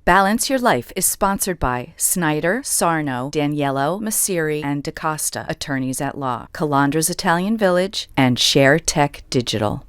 Balance Your Life is sponsored by Snyder, Sarno, Daniello, Massiri, and DaCosta, attorneys at law, Calandra's Italian Village, and Share Tech Digital.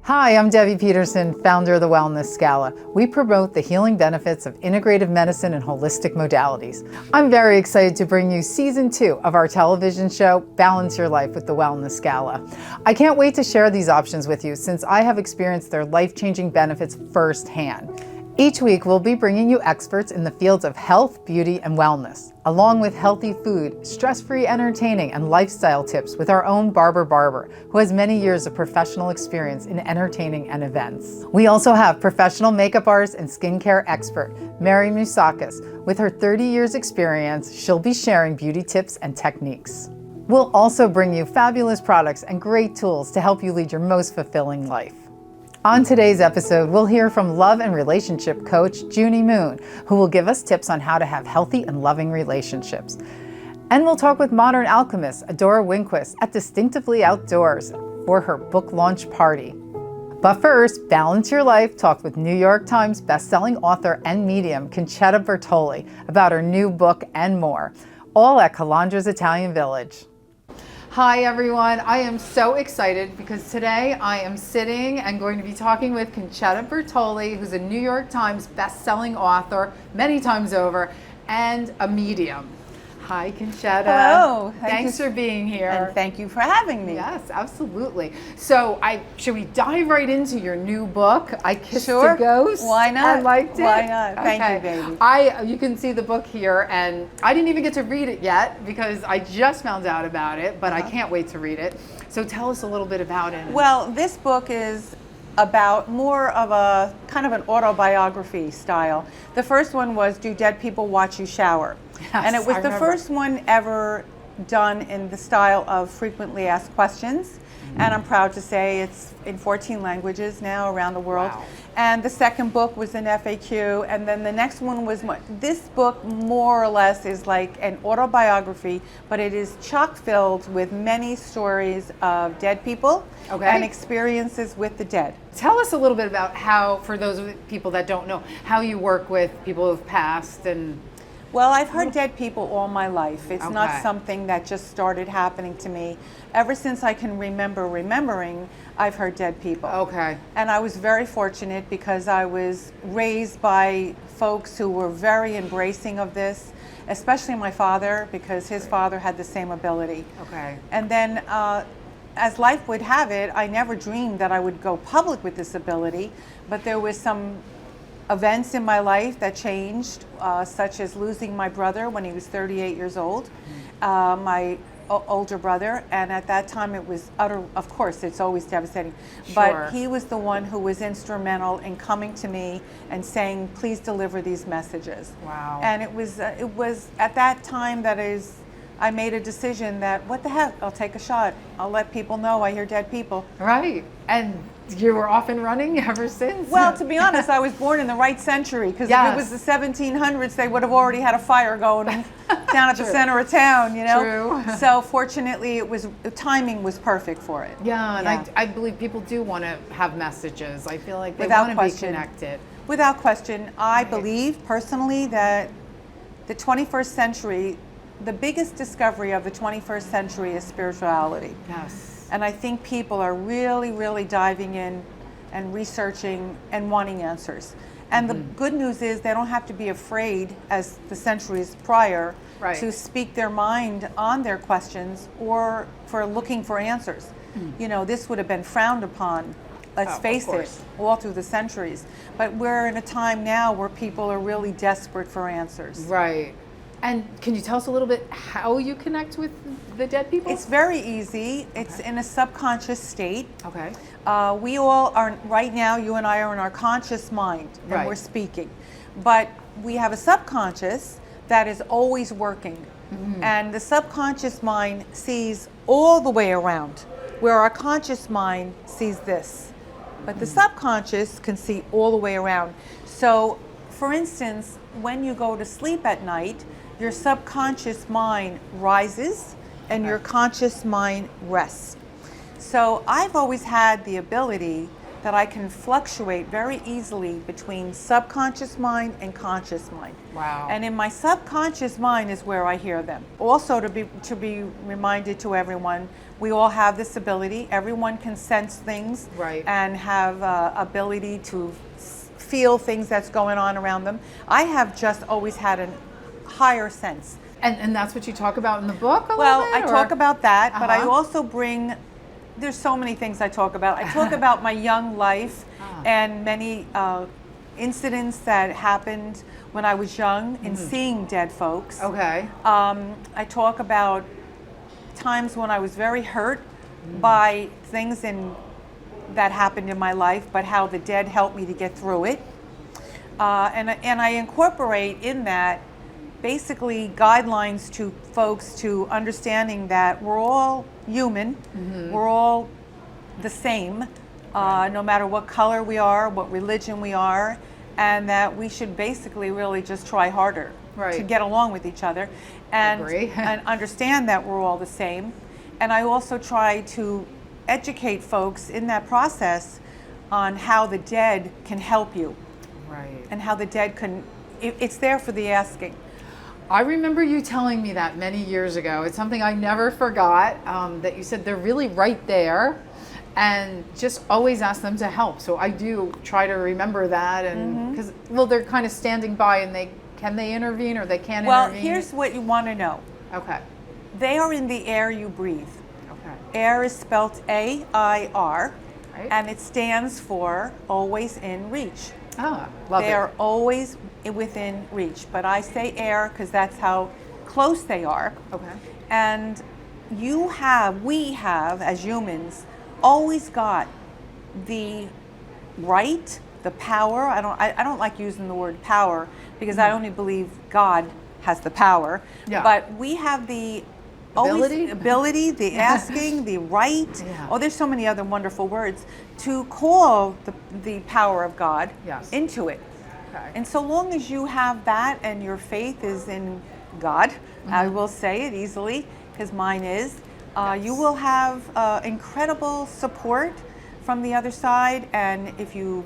Hi, I'm Debbie Peterson, founder of the Wellness Gala. We promote the healing benefits of integrative medicine and holistic modalities. I'm very excited to bring you season 2 of our television show, Balance Your Life with the Wellness Gala. I can't wait to share these options with you since I have experienced their life-changing benefits firsthand. Each week, we'll be bringing you experts in the fields of health, beauty, and wellness, along with healthy food, stress-free entertaining, and lifestyle tips with our own Barbara Barber, who has many years of professional experience in entertaining and events. We also have professional makeup artist and skincare expert, Mary Mousakis. With her 30 years experience, she'll be sharing beauty tips and techniques. We'll also bring you fabulous products and great tools to help you lead your most fulfilling life. On today's episode, we'll hear from love and relationship coach Junie Moon, who will give us tips on how to have healthy and loving relationships. And we'll talk with modern alchemist Adora Winquist at Distinctively Outdoors for her book launch party. But first, Balance Your Life talked with New York Times bestselling author and medium Concetta Bertoldi about her new book and more, all at Calandra's Italian Village. Hi everyone, I am so excited because today I am sitting and going to be talking with Concetta Bertoldi, who's a New York Times best-selling author many times over and a medium. Hi Concetta. Hello. Thanks for being here. And thank you for having me. Yes, absolutely. So should we dive right into your new book, I Kissed Sure. a Ghost? Why not? I liked it. Why not? Okay. Thank you, baby. You can see the book here, and I didn't even get to read it yet because I just found out about it, but I can't wait to read it. So tell us a little bit about it. Well, this book is about more of a kind of an autobiography style. The first one was Do Dead People Watch You Shower? Yes, and it was I the remember. first one ever done in the style of frequently asked questions. And I'm proud to say it's in 14 languages now around the world. Wow. And the second book was an FAQ, and then the next one was this book more or less is like an autobiography, but it is chock filled with many stories of dead people and experiences with the dead. Tell us a little bit about how, for those people that don't know, how you work with people who've passed and... Well, I've heard dead people all my life. It's not something that just started happening to me. Ever since I can remember remembering, I've heard dead people. Okay. And I was very fortunate because I was raised by folks who were very embracing of this, especially my father, because his father had the same ability. Okay. And then as life would have it, I never dreamed that I would go public with this ability, but there was some events in my life that changed, such as losing my brother when he was 38 years old, my older brother, and at that time it was of course it's always devastating, but he was the one who was instrumental in coming to me and saying, please deliver these messages. Wow. And it was at that time I made a decision that, what the heck, I'll take a shot. I'll let people know I hear dead people. Right. And you were off and running ever since? Well, to be honest, I was born in the right century, because if it was the 1700s, they would have already had a fire going down at the center of town, you know? True. So fortunately, the timing was perfect for it. Yeah, and I believe people do want to have messages. I feel like they Without want to be question. connected. Without question, I believe personally that the 21st century, the biggest discovery of the 21st century is spirituality. Yes. And I think people are really, really diving in and researching and wanting answers. And the good news is they don't have to be afraid, as the centuries prior, to speak their mind on their questions or for looking for answers. You know, this would have been frowned upon, let's face it, all through the centuries. But we're in a time now where people are really desperate for answers. Right. And can you tell us a little bit how you connect with the dead people? It's very easy. It's in a subconscious state. Okay. We all are, right now, you and I are in our conscious mind when we're speaking. But we have a subconscious that is always working. And the subconscious mind sees all the way around. where our conscious mind sees this, but the subconscious can see all the way around. So, for instance, when you go to sleep at night, your subconscious mind rises and your conscious mind rests. So I've always had the ability that I can fluctuate very easily between subconscious mind and conscious mind. Wow. And in my subconscious mind is where I hear them. Also, to be reminded to everyone, we all have this ability. Everyone can sense things, right, and have ability to feel things that's going on around them. I have just always had a higher sense. And that's what you talk about in the book a Well, little bit? I talk about that, but I Uh-huh. also bring, there's so many things I talk about. I talk about my young life and many incidents that happened when I was young in seeing dead folks. Okay. I talk about times when I was very hurt by things that happened in my life, but how the dead helped me to get through it. And I incorporate in that basically guidelines to folks to understanding that we're all human, we're all the same, no matter what color we are, what religion we are, and that we should basically really just try harder to get along with each other and, and understand that we're all the same. And I also try to educate folks in that process on how the dead can help you, and how the dead can, it's there for the asking. I remember you telling me that many years ago. It's something I never forgot, that you said they're really right there, and just always ask them to help. So I do try to remember that, and because well, they're kind of standing by, and can they intervene or they can't intervene? Well, here's what you want to know. Okay. They are in the air you breathe. Okay. Air is spelled A-I-R, Right. and it stands for always in reach. Ah, love They it. are always within reach, but I say air because that's how close they are. Okay. And we have, as humans, always got the right, the power. I don't like using the word power because I only believe God has the power. Yeah. But we have the ability, the asking, the right. Yeah. Oh, there's so many other wonderful words to call the power of God into it. Okay. And so long as you have that and your faith is in God, I will say it easily because mine is, you will have incredible support from the other side, and if you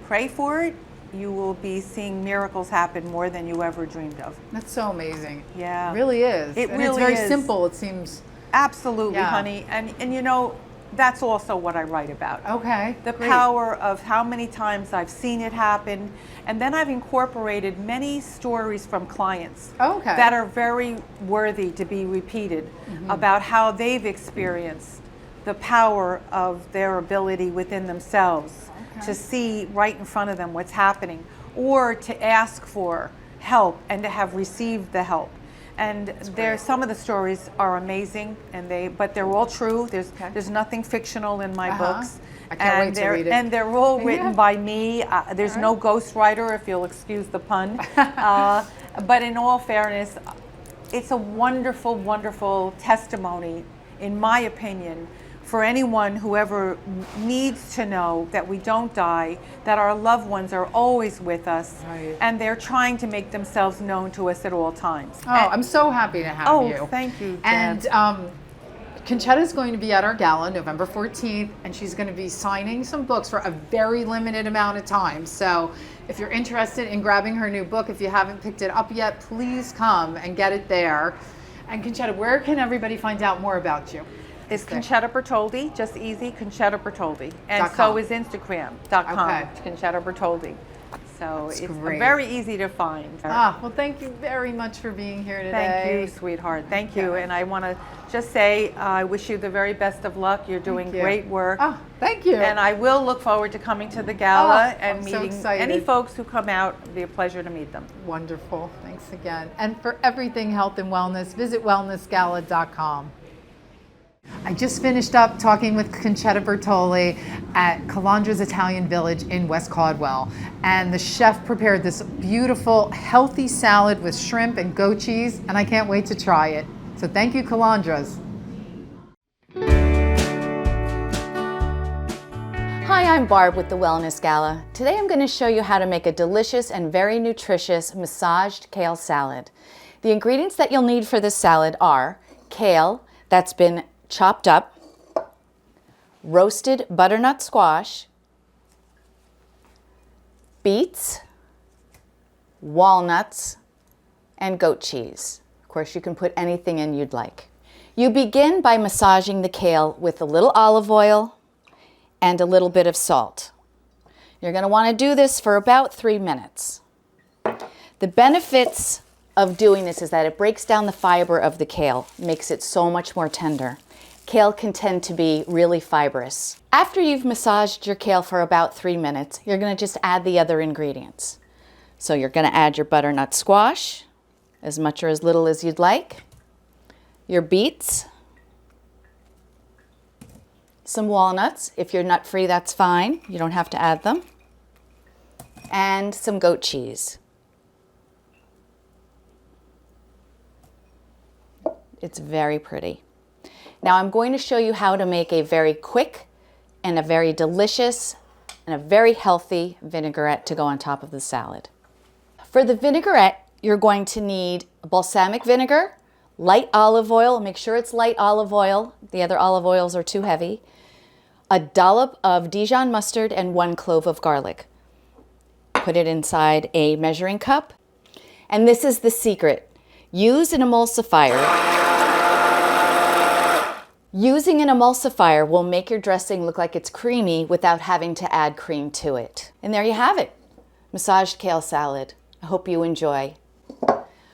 pray for it, you will be seeing miracles happen more than you ever dreamed of. That's so amazing. Yeah. It really is. It and really it's very is. simple, it seems. Absolutely, Yeah. honey. And you know, that's also what I write about. Okay. The great. power of how many times I've seen it happen. And then I've incorporated many stories from clients Okay. that are very worthy to be repeated about how they've experienced the power of their ability within themselves to see right in front of them what's happening, or to ask for help and to have received the help. And some of the stories are amazing, but they're all true. There's nothing fictional in my books. I can't wait to read it. And they're all written by me. There's no ghostwriter, if you'll excuse the pun. But in all fairness, it's a wonderful, wonderful testimony, in my opinion, for anyone who ever needs to know that we don't die, that our loved ones are always with us, and they're trying to make themselves known to us at all times. Oh, I'm so happy to have you. Oh, thank you, Jen. And Concetta is going to be at our gala November 14th, and she's going to be signing some books for a very limited amount of time. So if you're interested in grabbing her new book, if you haven't picked it up yet, please come and get it there. And Concetta, where can everybody find out more about you? It's Concetta Bertoldi, just easy, Concetta Bertoldi. And .com. so is Instagram.com, Okay. Concetta Bertoldi. So That's it's great. very easy to find. Well, thank you very much for being here today. Thank you, sweetheart. Thank you. And I want to just say, I wish you the very best of luck. You're doing great work. Oh, thank you. And I will look forward to coming to the gala and I'm so meeting excited. any folks who come out. It'll be a pleasure to meet them. Wonderful. Thanks again. And for everything health and wellness, visit wellnessgala.com. I just finished up talking with Concetta Bertoldi at Calandra's Italian Village in West Caldwell. And the chef prepared this beautiful, healthy salad with shrimp and goat cheese, and I can't wait to try it. So thank you, Calandra's. I'm Barb with the Wellness Gala. Today I'm going to show you how to make a delicious and very nutritious massaged kale salad. The ingredients that you'll need for this salad are kale that's been chopped up, roasted butternut squash, beets, walnuts, and goat cheese. Of course, you can put anything in you'd like. You begin by massaging the kale with a little olive oil and a little bit of salt. You're going to want to do this for about 3 minutes. The benefits of doing this is that it breaks down the fiber of the kale, makes it so much more tender. Kale can tend to be really fibrous. After you've massaged your kale for about 3 minutes, you're going to just add the other ingredients. So you're going to add your butternut squash, as much or as little as you'd like, your beets, some walnuts. If you're nut-free, that's fine. You don't have to add them. And some goat cheese. It's very pretty. Now I'm going to show you how to make a very quick and a very delicious and a very healthy vinaigrette to go on top of the salad. For the vinaigrette, you're going to need balsamic vinegar, light olive oil, make sure it's light olive oil, the other olive oils are too heavy, a dollop of Dijon mustard, and 1 clove of garlic. Put it inside a measuring cup. And this is the secret. Use an emulsifier. Using an emulsifier will make your dressing look like it's creamy without having to add cream to it. And there you have it, massaged kale salad. I hope you enjoy.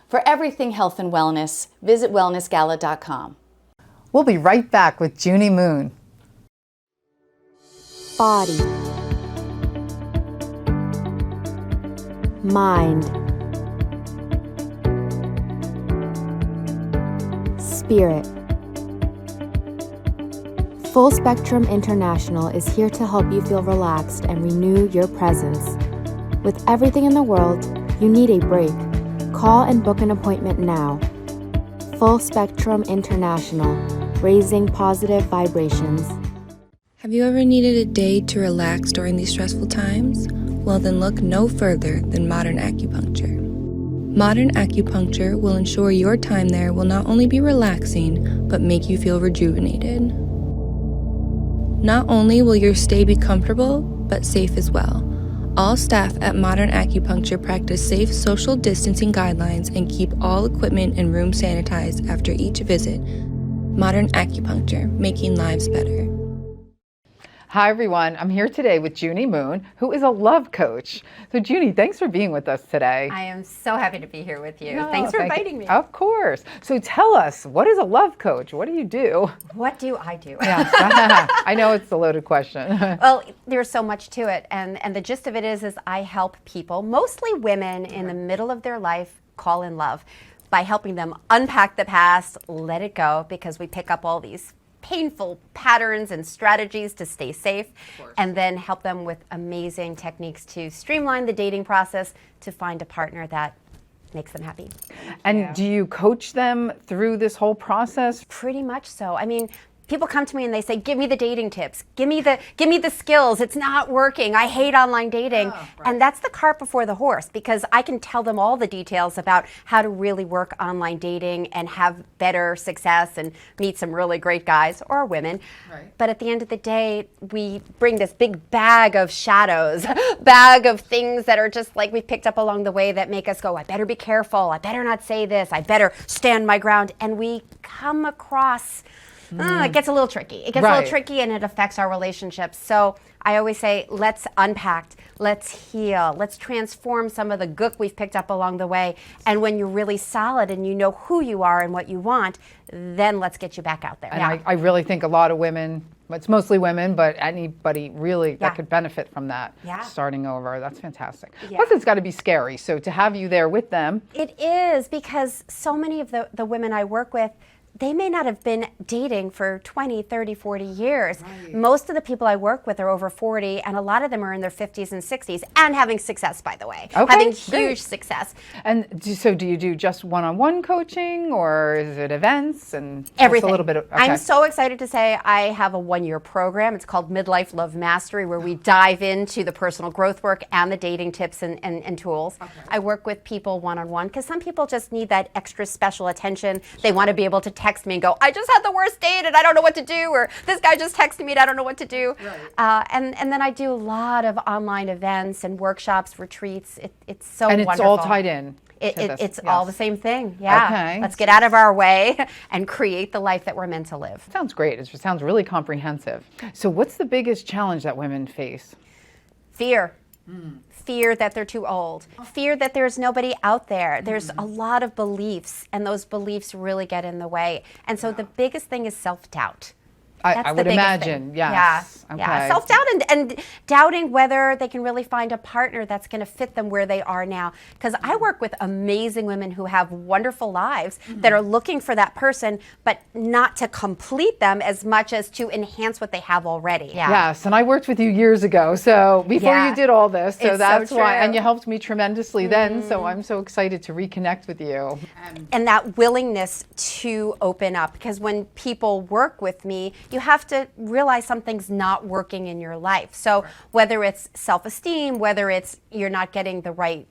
For everything health and wellness, visit wellnessgala.com. We'll be right back with Junie Moon. Body, mind, spirit. Full Spectrum International is here to help you feel relaxed and renew your presence. With everything in the world, you need a break. Call and book an appointment now. Full Spectrum International, raising positive vibrations. Have you ever needed a day to relax during these stressful times? Well, then look no further than modern acupuncture. Modern acupuncture will ensure your time there will not only be relaxing, but make you feel rejuvenated. Not only will your stay be comfortable, but safe as well. All staff at Modern Acupuncture practice safe social distancing guidelines and keep all equipment and rooms sanitized after each visit. Modern Acupuncture, making lives better. Hi everyone, I'm here today with Junie Moon, who is a love coach. So Junie, thanks for being with us today. I am so happy to be here with you. No, Thanks for thank inviting you. me. Of course. So tell us, what is a love coach? What do you do? What do I do? Yes. I know it's a loaded question. Well, there's so much to it, and the gist of it is I help people, mostly women in the middle of their life, fall in love by helping them unpack the past, let it go, because we pick up all these painful patterns and strategies to stay safe, and then help them with amazing techniques to streamline the dating process to find a partner that makes them happy. And do you coach them through this whole process? Pretty much so. I mean, people come to me and they say, give me the dating tips, give me the skills, it's not working, I hate online dating. And that's the cart before the horse, because I can tell them all the details about how to really work online dating and have better success and meet some really great guys or women. But at the end of the day, we bring this big bag of shadows, bag of things that are just like we've picked up along the way that make us go, I better be careful, I better not say this, I better stand my ground. And we come across it gets a little tricky. It gets a little tricky and it affects our relationships. So I always say, let's unpack, let's heal, let's transform some of the gook we've picked up along the way. And when you're really solid and you know who you are and what you want, then let's get you back out there. And I really think a lot of women, it's mostly women, but anybody really that could benefit from that starting over. That's fantastic. Plus it's got to be scary. So to have you there with them. It is, because so many of the women I work with, they may not have been dating for 20, 30, 40 years. Right. Most of the people I work with are over 40, and a lot of them are in their 50s and 60s and having success, by the way. Okay, having huge great. success. And so do you do just one-on-one coaching, or is it events and everything? A little bit of, okay. I'm so excited to say I have a 1-year program. It's called Midlife Love Mastery, where we dive into the personal growth work and the dating tips and tools. Okay. I work with people one-on-one because some people just need that extra special attention. They want to be able to text me and go, I just had the worst date and I don't know what to do, or this guy just texted me and I don't know what to do. Right. And then I do a lot of online events and workshops, retreats. It's so wonderful. And it's all tied in. It's all the same thing. Yeah. Okay. Let's get out of our way and create the life that we're meant to live. Sounds great. It sounds really comprehensive. So what's the biggest challenge that women face? Fear. Fear that they're too old. Fear that there's nobody out there. There's a lot of beliefs, and those beliefs really get in the way. And so the biggest thing is self-doubt. I would imagine, yes. Yeah, okay. yeah. Self-doubt and doubting whether they can really find a partner that's going to fit them where they are now. Because I work with amazing women who have wonderful lives that are looking for that person, but not to complete them as much as to enhance what they have already. Yeah. Yes, and I worked with you years ago, so before you did all this, so it's that's so why, true. and you helped me tremendously then, so I'm so excited to reconnect with you. And that willingness to open up, because when people work with me, you have to realize something's not working in your life. So whether it's self-esteem, whether it's you're not getting the right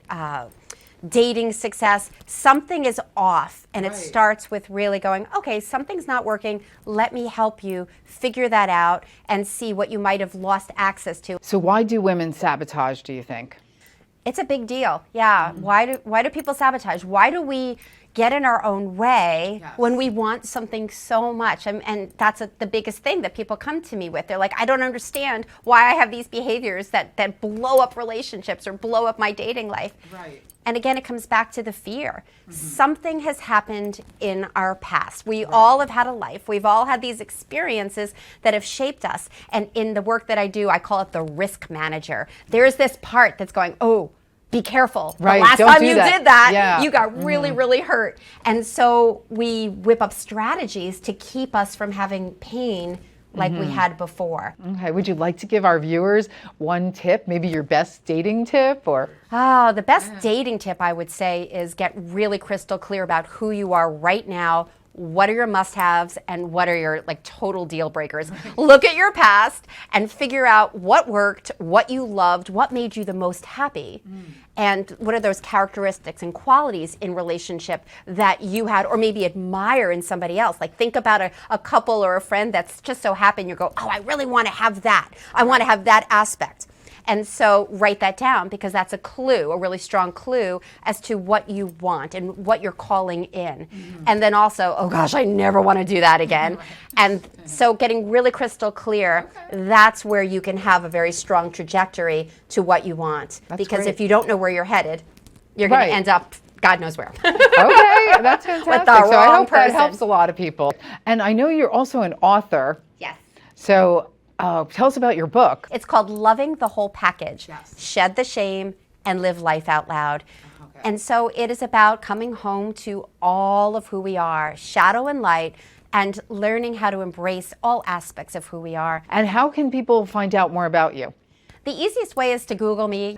dating success, something is off. And it starts with really going, okay, something's not working. Let me help you figure that out and see what you might have lost access to. So why do women sabotage, do you think? It's a big deal. Yeah. Why do people sabotage? Why do we get in our own way when we want something so much? And that's the biggest thing that people come to me with. They're like, I don't understand why I have these behaviors that blow up relationships or blow up my dating life. Right. And again, it comes back to the fear. Something has happened in our past. We all have had a life. We've all had these experiences that have shaped us. And in the work that I do, I call it the risk manager. There's this part that's going, oh, be careful. Right. The last Don't time do you that. did that, Yeah. you got really, really hurt. And so we whip up strategies to keep us from having pain like we had before. Okay, would you like to give our viewers one tip, maybe your best dating tip, or? Oh, the best dating tip I would say is get really crystal clear about who you are right now. What are your must-haves and what are your total deal breakers? Look at your past and figure out what worked, what you loved, what made you the most happy. And what are those characteristics and qualities in relationship that you had or maybe admire in somebody else? Like think about a couple or a friend that's just so happy and you go, oh, I really want to have that. I want to have that aspect. And so write that down because that's a clue, a really strong clue as to what you want and what you're calling in. And then also, oh gosh, I never want to do that again. And so getting really crystal clear, that's where you can have a very strong trajectory to what you want. Because if you don't know where you're headed, you're going to end up God knows where. Okay, that's fantastic. With the so I wrong hope that person. helps a lot of people. And I know you're also an author. Yes. So tell us about your book. It's called Loving the Whole Package. Shed the shame and live life out loud. And so it is about coming home to all of who we are, shadow and light, and learning how to embrace all aspects of who we are. And how can people find out more about you? The easiest way is to Google me,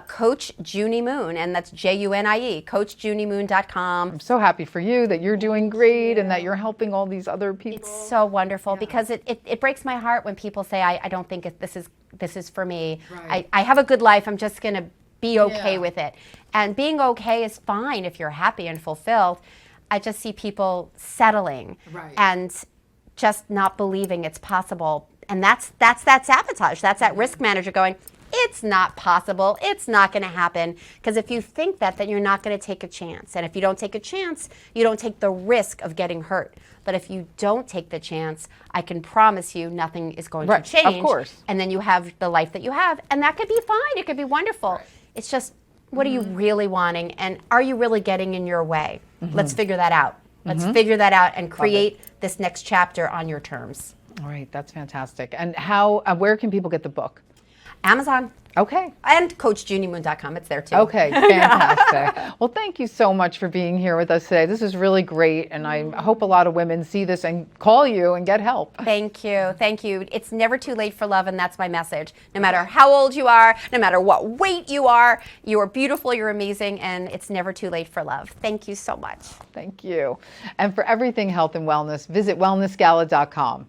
Coach Junie Moon, and that's Junie, CoachJunieMoon.com. I'm so happy for you that you're doing great and that you're helping all these other people. It's so wonderful because it breaks my heart when people say, I don't think this is for me. Right. I have a good life, I'm just going to be okay with it. And being okay is fine if you're happy and fulfilled. I just see people settling and just not believing it's possible. And that's that sabotage. That's that risk manager going, it's not possible. It's not going to happen. Because if you think that, then you're not going to take a chance. And if you don't take a chance, you don't take the risk of getting hurt. But if you don't take the chance, I can promise you nothing is going to change. Of course. And then you have the life that you have. And that could be fine. It could be wonderful. It's just, what are you really wanting? And are you really getting in your way? Let's figure that out. Let's figure that out and create this next chapter on your terms. All right, that's fantastic. And where can people get the book? Amazon. Okay. And CoachJunieMoon.com. It's there too. Okay, fantastic. Well, thank you so much for being here with us today. This is really great, and I hope a lot of women see this and call you and get help. Thank you. Thank you. It's never too late for love, and that's my message. No matter how old you are, no matter what weight you are beautiful, you're amazing, and it's never too late for love. Thank you so much. Thank you. And for everything health and wellness, visit wellnessgala.com.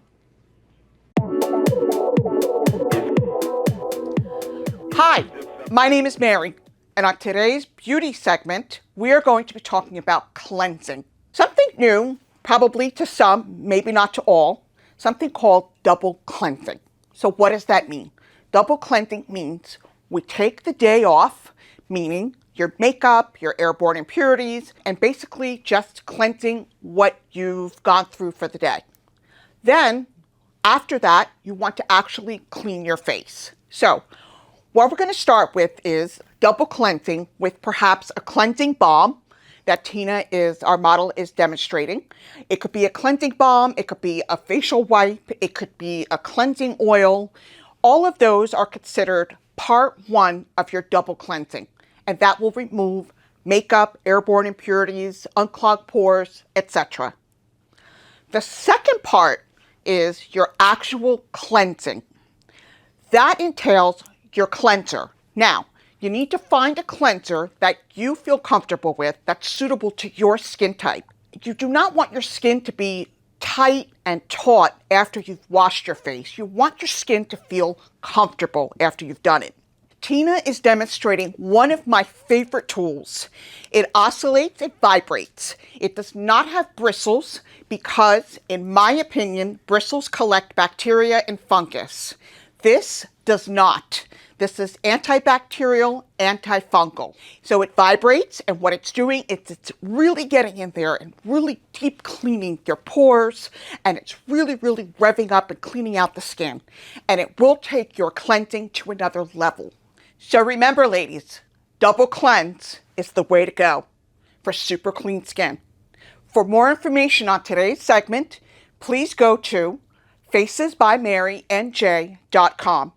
Hi, my name is Mary, and on today's beauty segment, we are going to be talking about cleansing. Something new, probably to some, maybe not to all, something called double cleansing. So what does that mean? Double cleansing means we take the day off, meaning your makeup, your airborne impurities, and basically just cleansing what you've gone through for the day. Then, after that, you want to actually clean your face. So, what we're going to start with is double cleansing with perhaps a cleansing balm that our model is demonstrating. It could be a cleansing balm, it could be a facial wipe, it could be a cleansing oil. All of those are considered part one of your double cleansing, and that will remove makeup, airborne impurities, unclogged pores, etc. The second part is your actual cleansing. That entails your cleanser. Now, you need to find a cleanser that you feel comfortable with, that's suitable to your skin type. You do not want your skin to be tight and taut after you've washed your face. You want your skin to feel comfortable after you've done it. Tina is demonstrating one of my favorite tools. It oscillates, it vibrates. It does not have bristles because, in my opinion, bristles collect bacteria and fungus. This does not. This is antibacterial, antifungal. So it vibrates, and what it's doing is it's really getting in there and really deep cleaning your pores, and it's really, really revving up and cleaning out the skin. And it will take your cleansing to another level. So remember, ladies, double cleanse is the way to go for super clean skin. For more information on today's segment, please go to facesbymarynj.com.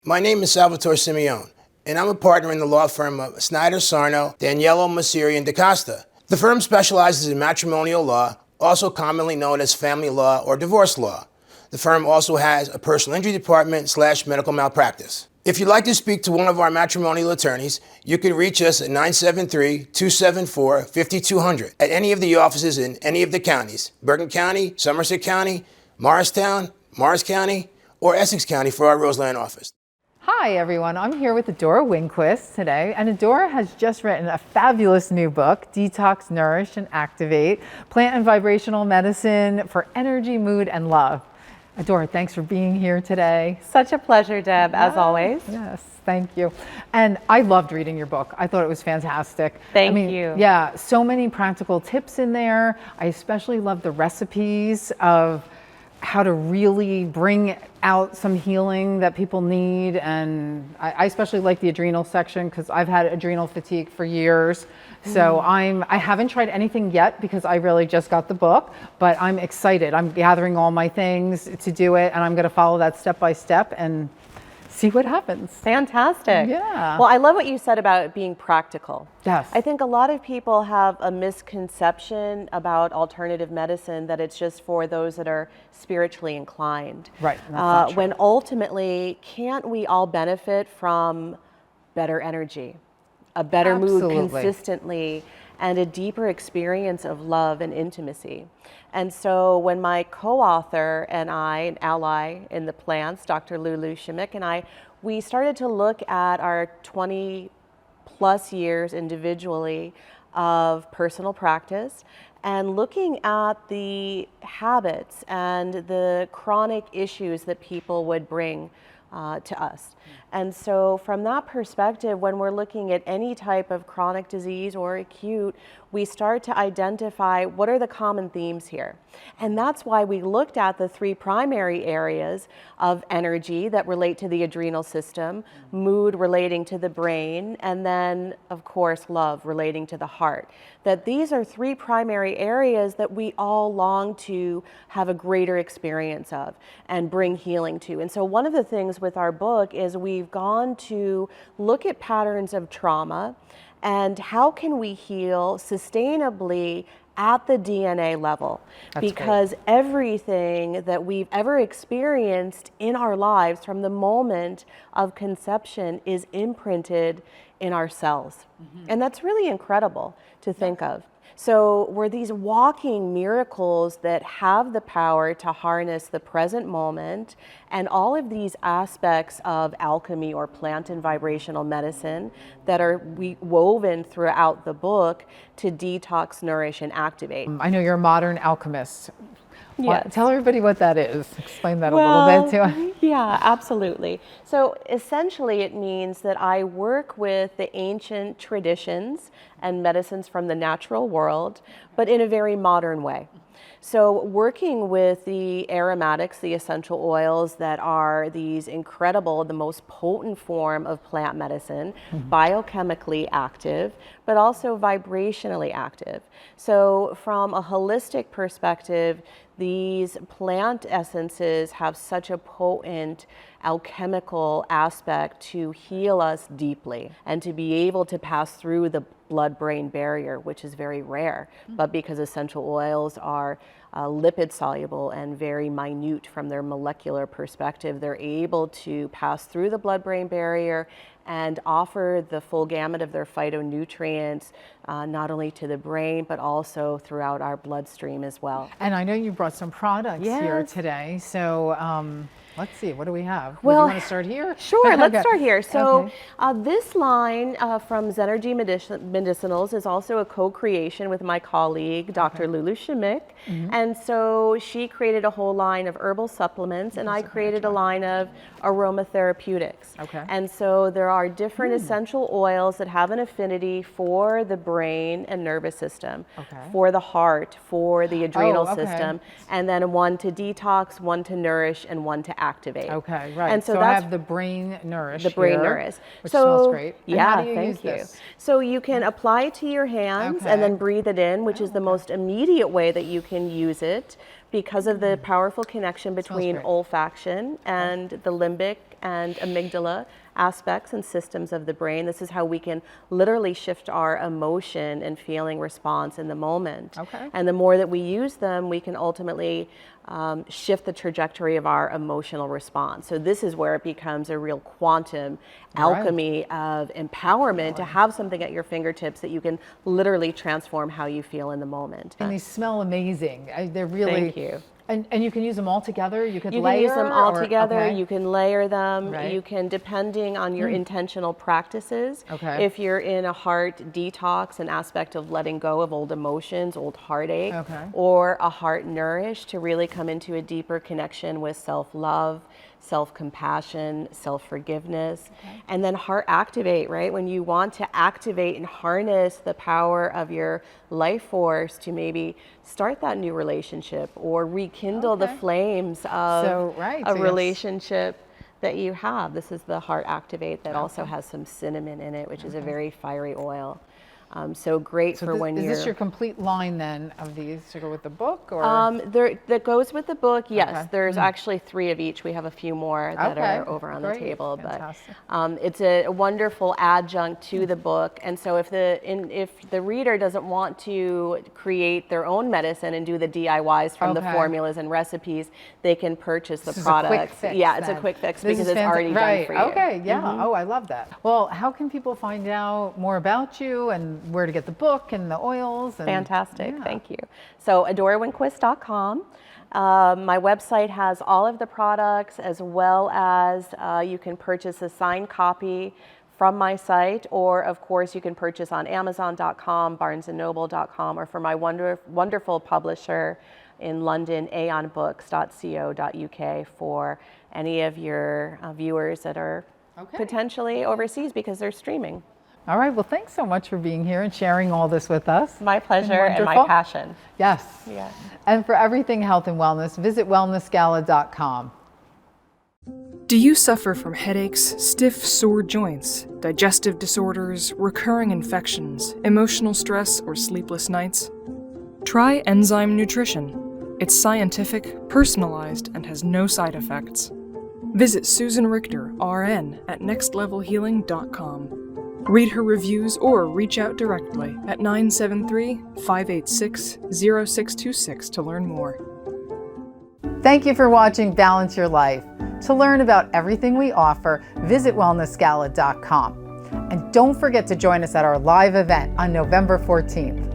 My name is Salvatore Simeone, and I'm a partner in the law firm of Snyder, Sarno, Daniello, Messeri, and DaCosta. The firm specializes in matrimonial law, also commonly known as family law or divorce law. The firm also has a personal injury department / medical malpractice. If you'd like to speak to one of our matrimonial attorneys, you can reach us at 973-274-5200 at any of the offices in any of the counties: Bergen County, Somerset County, Morristown, Morris County, or Essex County for our Roseland office. Hi everyone, I'm here with Adora Winquist today, and Adora has just written a fabulous new book, Detox, Nourish, and Activate, Plant and Vibrational Medicine for Energy, Mood, and Love. Adora, thanks for being here today. Such a pleasure, Deb, as always. Yes, thank you. And I loved reading your book. I thought it was fantastic. Thank you. Yeah, so many practical tips in there. I especially love the recipes of how to really bring out some healing that people need. And I especially like the adrenal section because I've had adrenal fatigue for years. So I haven't tried anything yet because I really just got the book, but I'm excited. I'm gathering all my things to do it, and I'm going to follow that step by step and see what happens. Fantastic. Yeah. Well, I love what you said about being practical. Yes. I think a lot of people have a misconception about alternative medicine, that it's just for those that are spiritually inclined. Right. That's not true. When ultimately, can't we all benefit from better energy, a better mood consistently, and a deeper experience of love and intimacy? And so when my co-author and I, an ally in the plants, Dr. Lulu Shimmick, and we started to look at our 20 plus years individually of personal practice and looking at the habits and the chronic issues that people would bring to us. And so from that perspective, when we're looking at any type of chronic disease or acute, we start to identify what are the common themes here. And that's why we looked at the three primary areas of energy that relate to the adrenal system, mood relating to the brain, and then, of course, love relating to the heart. That these are three primary areas that we all long to have a greater experience of and bring healing to. And so one of the things happens with our book is we've gone to look at patterns of trauma and how can we heal sustainably at the DNA level. Because everything that we've ever experienced in our lives from the moment of conception is imprinted in our cells. And that's really incredible to think of. So we're these walking miracles that have the power to harness the present moment and all of these aspects of alchemy or plant and vibrational medicine that are woven throughout the book to detox, nourish, and activate. I know you're a modern alchemist. Yes. Tell everybody what that is. Explain that a little bit to us. Yeah, absolutely. So essentially it means that I work with the ancient traditions and medicines from the natural world, but in a very modern way. So working with the aromatics, the essential oils that are these incredible, the most potent form of plant medicine, biochemically active, but also vibrationally active. So from a holistic perspective, these plant essences have such a potent alchemical aspect to heal us deeply and to be able to pass through the blood-brain barrier, which is very rare. But because essential oils are lipid soluble and very minute from their molecular perspective, they're able to pass through the blood-brain barrier and offer the full gamut of their phytonutrients, not only to the brain, but also throughout our bloodstream as well. And I know you brought some products here today. So let's see, what do we have? Well, do you want to start here? Sure, let's start here. So this line from Zenergy Medicinals is also a co-creation with my colleague, Dr. Lulu Schmick. And so she created a whole line of herbal supplements, and I created a line of aromatherapeutics. And so there are different essential oils that have an affinity for the brain and nervous system, for the heart, for the adrenal system, and then one to detox, one to nourish, and one to activate. And so I have the Brain Nourish. The Brain Nourish. Which smells great. And Yeah, how do you thank use you. this? So you can apply it to your hands and then breathe it in, which is the most immediate way that you can use it because of the powerful connection between olfaction and the limbic and amygdala aspects and systems of the brain. This is how we can literally shift our emotion and feeling response in the moment. And the more that we use them, we can ultimately shift the trajectory of our emotional response. So this is where it becomes a real quantum alchemy of empowerment to have something at your fingertips that you can literally transform how you feel in the moment. And they smell amazing. They're really... Thank you. And you can use them all together? You can use them all together. You can layer them. You can, depending on your intentional practices. If you're in a heart detox, an aspect of letting go of old emotions, old heartache, or a heart nourish to really come into a deeper connection with self-love, self-compassion, self-forgiveness, and then heart activate, right? When you want to activate and harness the power of your life force to maybe start that new relationship or rekindle the flames of a relationship that you have. This is the heart activate that also has some cinnamon in it, which is a very fiery oil. So great for when you're... Is this your complete line then of these to go with the book? Or? That goes with the book, yes. There's actually 3 of each. We have a few more that are over on the table. Fantastic. But it's a wonderful adjunct to the book. And so if the reader doesn't want to create their own medicine and do the DIYs from the formulas and recipes, they can purchase the products. It's a quick fix because it's already done for you. Oh, I love that. Well, how can people find out more about you and where to get the book and the oils? And, Fantastic, thank you. So AdoraWinquist.com. My website has all of the products as well as you can purchase a signed copy from my site, or of course you can purchase on Amazon.com, BarnesandNoble.com, or for my wonderful publisher in London, aeonbooks.co.uk for any of your viewers that are potentially overseas because they're streaming. All right, well, thanks so much for being here and sharing all this with us. My pleasure and my passion. Yes. And for everything health and wellness, visit wellnessgala.com. Do you suffer from headaches, stiff, sore joints, digestive disorders, recurring infections, emotional stress, or sleepless nights? Try Enzyme Nutrition. It's scientific, personalized, and has no side effects. Visit Susan Richter, RN, at nextlevelhealing.com. Read her reviews or reach out directly at 973-586-0626 to learn more. Thank you for watching Balance Your Life. To learn about everything we offer, visit wellnessgala.com. And don't forget to join us at our live event on November 14th.